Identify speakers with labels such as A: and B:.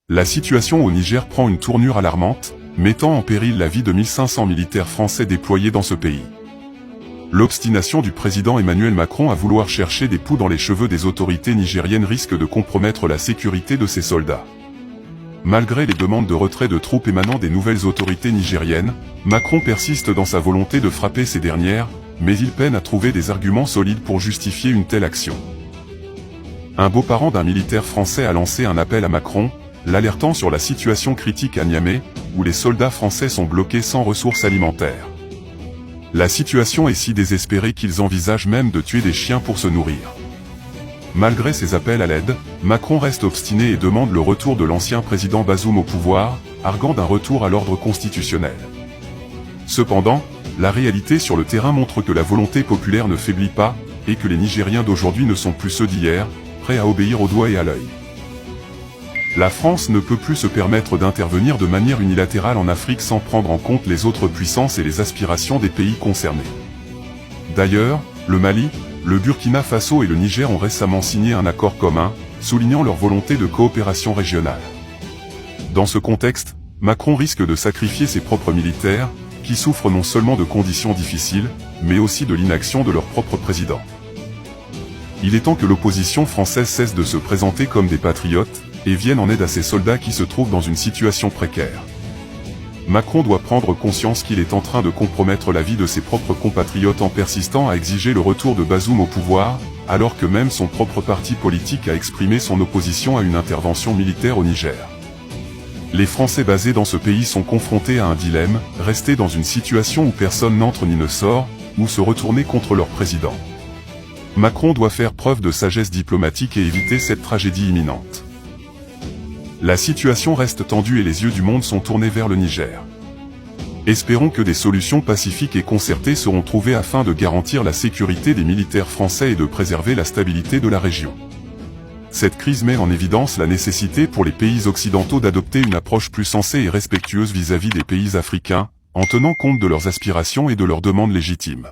A: La situation au Niger prend une tournure alarmante, mettant en péril la vie de 1500 militaires français déployés dans ce pays. L'obstination du président Emmanuel Macron à vouloir chercher des poux dans les cheveux des autorités nigériennes risque de compromettre la sécurité de ses soldats. Malgré les demandes de retrait de troupes émanant des nouvelles autorités nigériennes, Macron persiste dans sa volonté de frapper ces dernières, mais il peine à trouver des arguments solides pour justifier une telle action. Un beau-parent d'un militaire français a lancé un appel à Macron, l'alertant sur la situation critique à Niamey, où les soldats français sont bloqués sans ressources alimentaires. La situation est si désespérée qu'ils envisagent même de tuer des chiens pour se nourrir. Malgré ces appels à l'aide, Macron reste obstiné et demande le retour de l'ancien président Bazoum au pouvoir, arguant d'un retour à l'ordre constitutionnel. Cependant, la réalité sur le terrain montre que la volonté populaire ne faiblit pas, et que les Nigériens d'aujourd'hui ne sont plus ceux d'hier, prêts à obéir au doigt et à l'œil. La France ne peut plus se permettre d'intervenir de manière unilatérale en Afrique sans prendre en compte les autres puissances et les aspirations des pays concernés. D'ailleurs, le Mali, le Burkina Faso et le Niger ont récemment signé un accord commun, soulignant leur volonté de coopération régionale. Dans ce contexte, Macron risque de sacrifier ses propres militaires, qui souffrent non seulement de conditions difficiles, mais aussi de l'inaction de leur propre président. Il est temps que l'opposition française cesse de se présenter comme des patriotes, et vienne en aide à ces soldats qui se trouvent dans une situation précaire. Macron doit prendre conscience qu'il est en train de compromettre la vie de ses propres compatriotes en persistant à exiger le retour de Bazoum au pouvoir, alors que même son propre parti politique a exprimé son opposition à une intervention militaire au Niger. Les Français basés dans ce pays sont confrontés à un dilemme, rester dans une situation où personne n'entre ni ne sort, ou se retourner contre leur président. Macron doit faire preuve de sagesse diplomatique et éviter cette tragédie imminente. La situation reste tendue et les yeux du monde sont tournés vers le Niger. Espérons que des solutions pacifiques et concertées seront trouvées afin de garantir la sécurité des militaires français et de préserver la stabilité de la région. Cette crise met en évidence la nécessité pour les pays occidentaux d'adopter une approche plus sensée et respectueuse vis-à-vis des pays africains, en tenant compte de leurs aspirations et de leurs demandes légitimes.